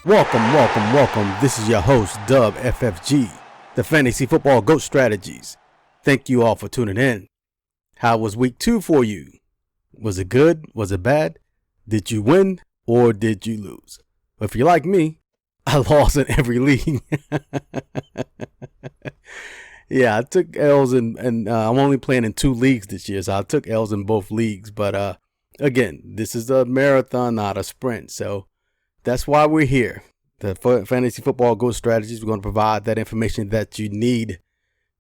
Welcome. This is your host, Dub FFG, the Fantasy Football GOAT Strategies. Thank you all for tuning in. How was week 2 for you? Was it good? Was it bad? Did you win or did you lose? If you're like me, I lost in every league. Yeah, I took L's and I'm only playing in 2 leagues this year, so I took L's in both leagues. But again, this is a marathon, not a sprint. So that's why we're here. The Fantasy Football GOAT Strategies, we're going to provide that information that you need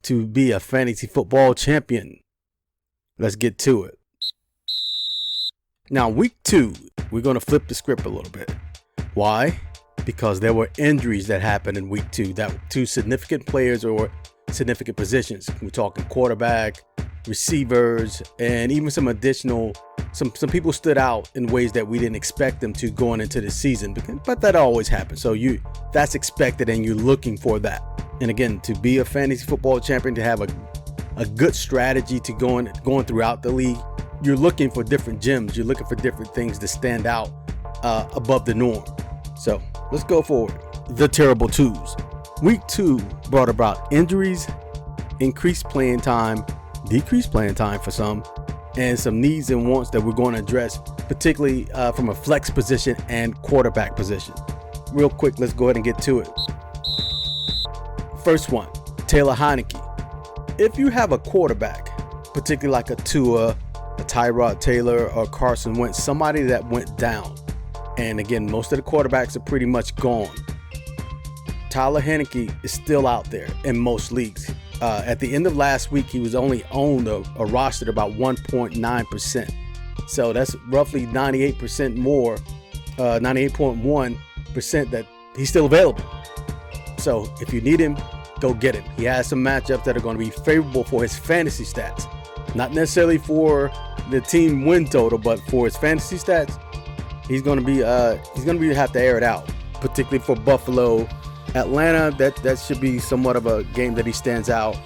to be a fantasy football champion. Let's get to it. Now, week 2, we're going to flip the script a little bit. Why? Because there were injuries that happened in week 2, that 2 significant players or significant positions. We're talking quarterback, receivers, and even some additional, some people stood out in ways that we didn't expect them to going into the season, but that always happens. So that's expected and you're looking for that. And again, to be a fantasy football champion, to have a good strategy to going throughout the league, you're looking for different gems. You're looking for different things to stand out above the norm. So let's go forward. The terrible twos. Week 2 brought about injuries, increased playing time, decreased playing time for some, and some needs and wants that we're going to address, particularly from a flex position and quarterback position. Real quick, let's go ahead and get to it. First one, Taylor Heineke. If you have a quarterback, particularly like a Tua, a Tyrod Taylor, or Carson Wentz, somebody that went down, and again, most of the quarterbacks are pretty much gone, Tyler Heineke is still out there in most leagues. At the end of last week, he was only owned or rostered about 1.9%. So that's roughly 98% more, 98.1% that he's still available. So if you need him, go get him. He has some matchups that are going to be favorable for his fantasy stats. Not necessarily for the team win total, but for his fantasy stats, he's going to have to air it out, particularly for Buffalo. Atlanta, that should be somewhat of a game that he stands out,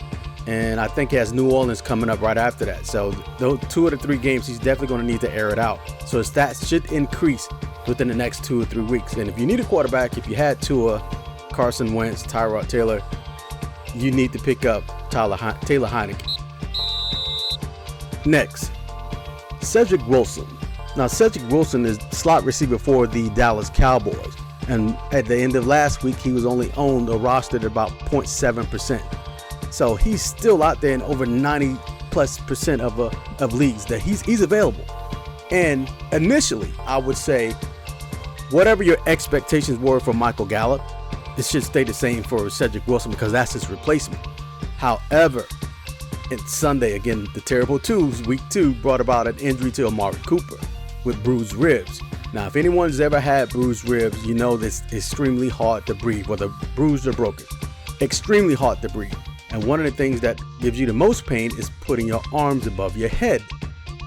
and I think he has New Orleans coming up right after that. So those 2 of the 3 games, he's definitely going to need to air it out. So his stats should increase within the next 2 or 3 weeks. And if you need a quarterback, if you had Tua, Carson Wentz, Tyrod Taylor, you need to pick up Taylor Heineke. Next, Cedric Wilson. Now, Cedric Wilson is slot receiver for the Dallas Cowboys. And at the end of last week, he was only owned or rostered at about 0.7%. So he's still out there in over 90+% of leagues that he's available. And initially, I would say, whatever your expectations were for Michael Gallup, it should stay the same for Cedric Wilson because that's his replacement. However, it's Sunday, again, the terrible twos, week 2 brought about an injury to Amari Cooper with bruised ribs. Now, if anyone's ever had bruised ribs, you know this is extremely hard to breathe, whether bruised or broken. Extremely hard to breathe. And one of the things that gives you the most pain is putting your arms above your head.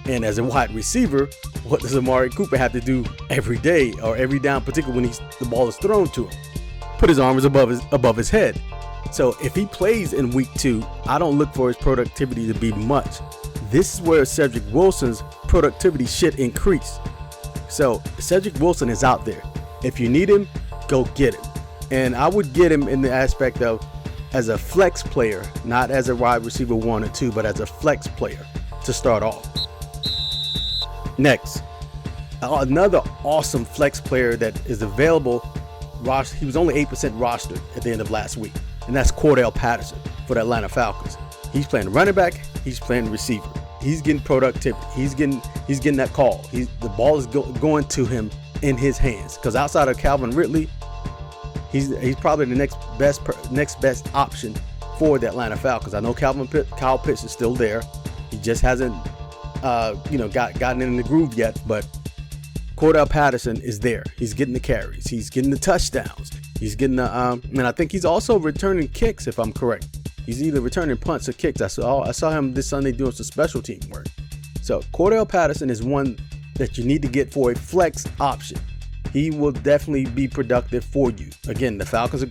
And as a wide receiver, what does Amari Cooper have to do every day or every down, particularly when the ball is thrown to him? Put his arms above his head. So if he plays in week 2, I don't look for his productivity to be much. This is where Cedric Wilson's productivity should increase. So Cedric Wilson is out there. If you need him, go get him. And I would get him in the aspect of as a flex player, not as a wide receiver 1 or 2, but as a flex player to start off. Next, another awesome flex player that is available. He was only 8% rostered at the end of last week, and that's Cordell Patterson for the Atlanta Falcons. He's playing running back. He's playing receiver. He's getting productivity. He's getting that call. The ball is going to him in his hands. Because outside of Calvin Ridley, he's probably the next best option for the Atlanta Falcons. I know Kyle Pitts is still there. He just hasn't gotten in the groove yet. But Cordell Patterson is there. He's getting the carries. He's getting the touchdowns. He's getting and I think he's also returning kicks, if I'm correct. He's either returning punts or kicks. I saw him this Sunday doing some special team work. So Cordell Patterson is one that you need to get for a flex option. He will definitely be productive for you. Again, the Falcons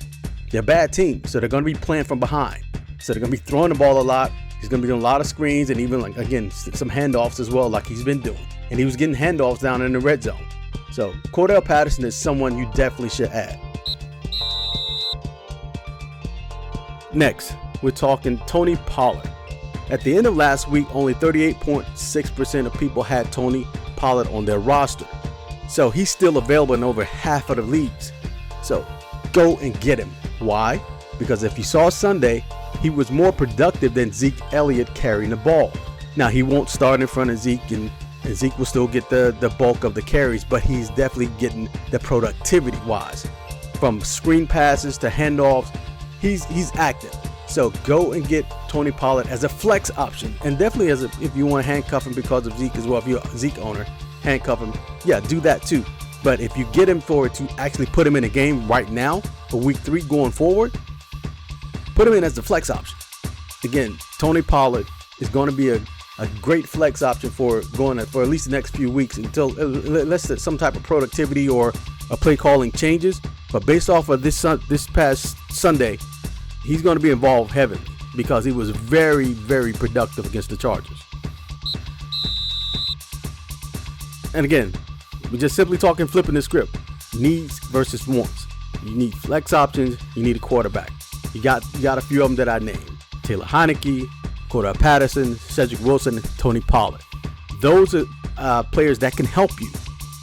they're a bad team, so they're going to be playing from behind. So they're going to be throwing the ball a lot. He's going to be doing a lot of screens and even some handoffs as well, like he's been doing. And he was getting handoffs down in the red zone. So Cordell Patterson is someone you definitely should add. Next, we're talking Tony Pollard. At the end of last week, only 38.6% of people had Tony Pollard on their roster. So he's still available in over half of the leagues. So go and get him. Why? Because if you saw Sunday, he was more productive than Zeke Elliott carrying the ball. Now, he won't start in front of Zeke, and Zeke will still get the bulk of the carries, but he's definitely getting the productivity wise. From screen passes to handoffs, he's active. So go and get Tony Pollard as a flex option, and definitely if you want to handcuff him because of Zeke as well. If you're a Zeke owner, handcuff him. Yeah, do that too. But if you get him to actually put him in a game right now for week 3 going forward, put him in as the flex option. Again, Tony Pollard is going to be a great flex option for at least the next few weeks until unless some type of productivity or a play calling changes. But based off of this past Sunday, he's going to be involved heavily because he was very, very productive against the Chargers. And again, we're just simply talking flipping the script. Needs versus wants. You need flex options. You need a quarterback. You got a few of them that I named. Taylor Heineke, Cordell Patterson, Cedric Wilson, and Tony Pollard. Those are players that can help you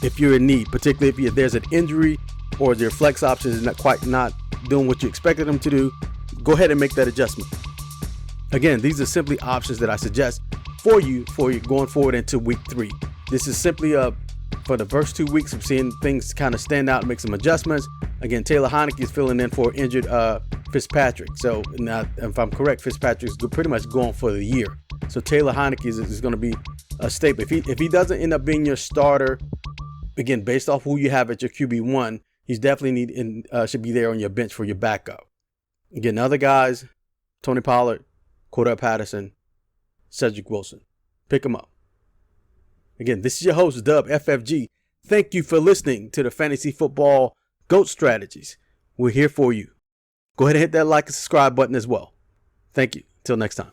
if you're in need, particularly if there's an injury or your flex options is not doing what you expected them to do. Go ahead and make that adjustment. Again, these are simply options that I suggest for you going forward into week 3. This is simply for the first 2 weeks of seeing things kind of stand out and make some adjustments. Again, Taylor Heineke is filling in for injured Fitzpatrick. So now, if I'm correct, Fitzpatrick is pretty much gone for the year. So Taylor Heineke is going to be a staple. If he doesn't end up being your starter, again, based off who you have at your QB1, he's definitely should be there on your bench for your backup. Again, other guys, Tony Pollard, Cordell Patterson, Cedric Wilson. Pick them up. Again, this is your host, Dub FFG. Thank you for listening to the Fantasy Football GOAT Strategies. We're here for you. Go ahead and hit that like and subscribe button as well. Thank you. Till next time.